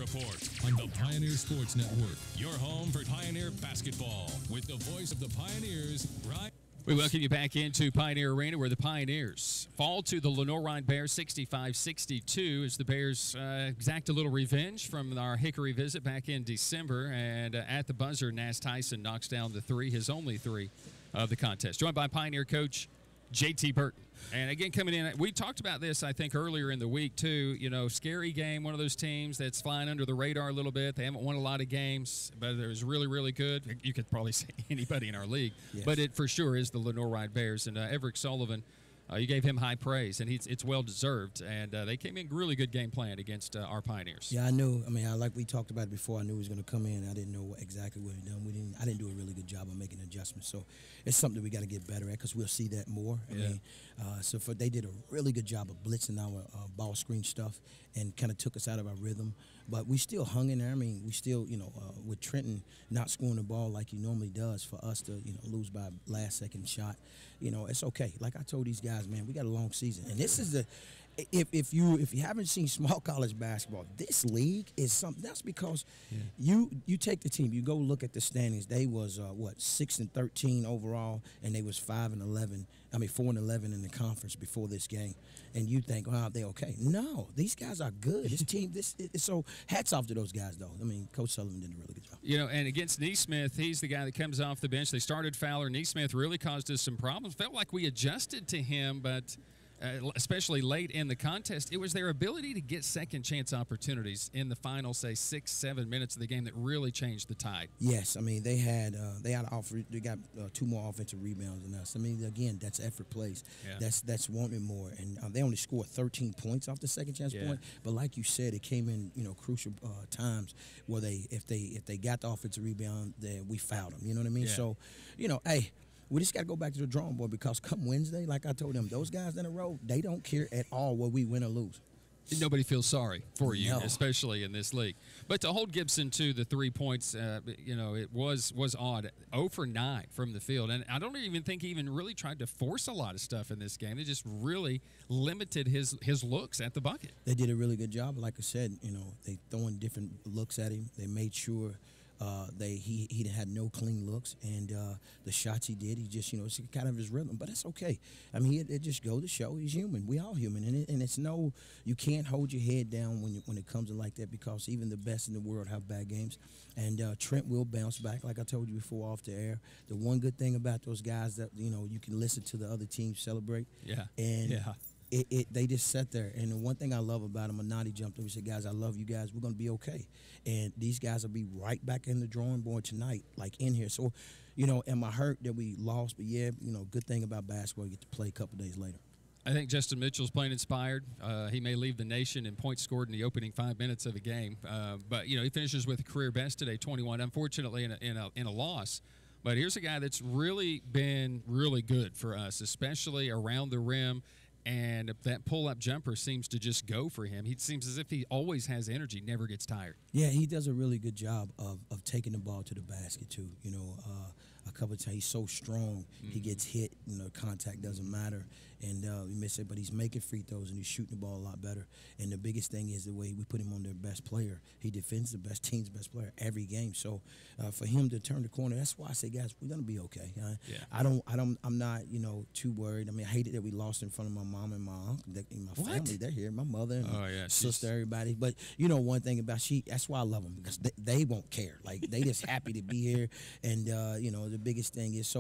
Report on the Pioneer Sports Network. Your home for Pioneer basketball with the voice of the Pioneers, Brian. We welcome you back into Pioneer Arena, where the Pioneers fall to the Lenore Bears 65-62 as the Bears exact a little revenge from our Hickory visit back in December. And at the buzzer, Nas Tyson knocks down the three, his only three of the contest. Joined by Pioneer coach JT Burton. And again, coming in, we talked about this, I think, earlier in the week, too. You know, scary game, one of those teams that's flying under the radar a little bit. They haven't won a lot of games, but it was really, really good. You could probably say anybody in our league. Yes. But it for sure is the Lenore Bears. And Everett Sullivan, you gave him high praise, and it's well-deserved. And they came in really good game plan against our Pioneers. Yeah, I knew. I mean, like we talked about it before, I knew he was going to come in. I didn't know exactly what he'd done. I didn't do a really good job of making adjustments. So it's something we got to get better at because we'll see that more. I mean, they did a really good job of blitzing our ball screen stuff and kind of took us out of our rhythm. But we still hung in there. I mean, we still, with Trenton not scoring the ball like he normally does, for us to, lose by a last-second shot, it's okay. Like I told these guys, man, we got a long season, and this is if you haven't seen small college basketball, this league is something. That's because you take the team, you go look at the standings. They was 6-13 overall, and they was 5-11. I mean 4-11 in the conference before this game, and you think, oh, they okay? No, these guys are good. This team, so hats off to those guys, though. I mean, Coach Sullivan did a really good job. And against Neesmith, he's the guy that comes off the bench. They started Fowler. Neesmith really caused us some problems. Felt like we adjusted to him, but especially late in the contest, it was their ability to get second chance opportunities in the final, say, 6-7 minutes of the game that really changed the tide. Yes, I mean they got 2 more offensive rebounds than us. I mean, again, that's effort plays. Yeah. That's wanting more, and they only scored 13 points off the second chance point. But like you said, it came in crucial times where if they got the offensive rebound, then we fouled them. You know what I mean? Yeah. So, hey. We just got to go back to the drawing board because come Wednesday, like I told them, those guys in a row, they don't care at all whether we win or lose. Nobody feels sorry for you, especially in this league. But to hold Gibson to the 3 points, it was odd. 0 for 9 from the field. And I don't even think he even really tried to force a lot of stuff in this game. They just really limited his looks at the bucket. They did a really good job. Like I said, they throwing different looks at him. They made sure he had no clean looks, and the shots he did, he just it's kind of his rhythm. But that's okay. I mean, it just goes to show he's human. We all human, and it's you can't hold your head down when it comes to like that because even the best in the world have bad games. And Trent will bounce back, like I told you before off the air. The one good thing about those guys that you can listen to the other teams celebrate. Yeah. And yeah. They just sat there, and the one thing I love about him, Anati jumped in and said, guys, I love you guys. We're going to be okay. And these guys will be right back in the drawing board tonight, like in here. So, am I hurt that we lost? But, yeah, good thing about basketball, you get to play a couple days later. I think Justin Mitchell's playing inspired. He may lead the nation in points scored in the opening 5 minutes of a game. But, he finishes with a career best today, 21, unfortunately in a loss. But here's a guy that's really been really good for us, especially around the rim. And that pull-up jumper seems to just go for him. He seems as if he always has energy, never gets tired. Yeah, he does a really good job of taking the ball to the basket, too. A couple of times he's so strong, he gets hit, contact doesn't matter. And we miss it, but he's making free throws and he's shooting the ball a lot better. And the biggest thing is the way we put him on their best player. He defends the best team's best player every game. So for him to turn the corner, that's why I say, guys, we're going to be okay. I'm not, too worried. I mean, I hated that we lost in front of my mom and my uncle, my family. They're here, my mother and sister, everybody. But one thing about that's why I love them because they won't care. Like they just happy to be here, and the biggest thing is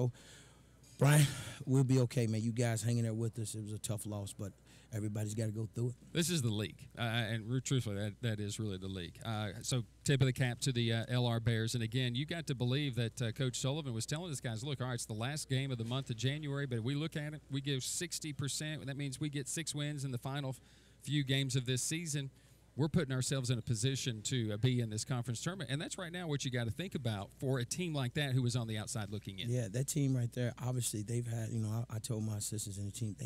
Brian, we'll be okay, man. You guys hanging there with us. It was a tough loss, but everybody's got to go through it. This is the league, and truthfully, that is really the league. So tip of the cap to the LR Bears. And, again, you got to believe that Coach Sullivan was telling his guys, look, all right, it's the last game of the month of January, but if we look at it, we give 60%. That means we get 6 wins in the final few games of this season. We're putting ourselves in a position to be in this conference tournament. And that's right now what you got to think about for a team like that who was on the outside looking in. Yeah, that team right there, obviously they've had, I told my assistants in the team,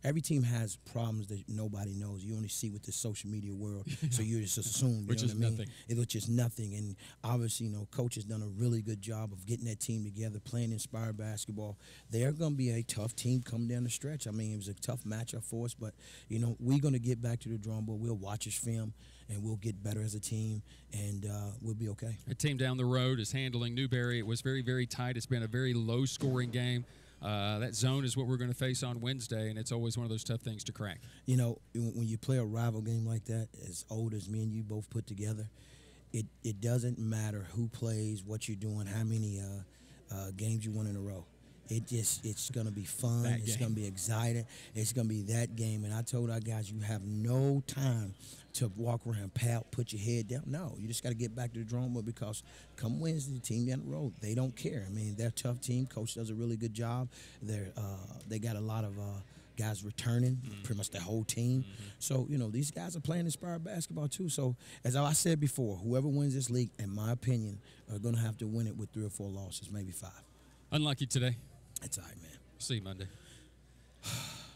every team has problems that nobody knows. You only see with the social media world, so you just assume. Which is nothing. Which is nothing. And obviously, Coach has done a really good job of getting that team together, playing inspired basketball. They're going to be a tough team coming down the stretch. I mean, it was a tough matchup for us, but, we're going to get back to the drawing board. We'll watch his film, and we'll get better as a team, and we'll be okay. A team down the road is handling Newberry. It was very, very tight. It's been a very low-scoring game. That zone is what we're going to face on Wednesday, and it's always one of those tough things to crack. You know, when you play a rival game like that, as old as me and you both put together, it doesn't matter who plays, what you're doing, how many games you won in a row. It's going to be fun. It's going to be exciting. It's going to be that game. And I told our guys, you have no time to walk around, pout, put your head down. No, you just got to get back to the drum board, because come Wednesday, the team down the road, they don't care. I mean, they're a tough team. Coach does a really good job. They got a lot of guys returning, pretty much the whole team. So, you know, these guys are playing inspired basketball too. So, as I said before, whoever wins this league, in my opinion, are going to have to win it with 3 or 4 losses, maybe 5. Unlucky today. It's all right, man. See you Monday.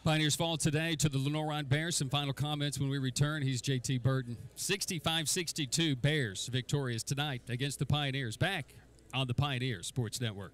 Pioneers fall today to the Lenoir Bears. Some final comments when we return. He's JT Burton. 65-62 Bears victorious tonight against the Pioneers. Back on the Pioneers Sports Network.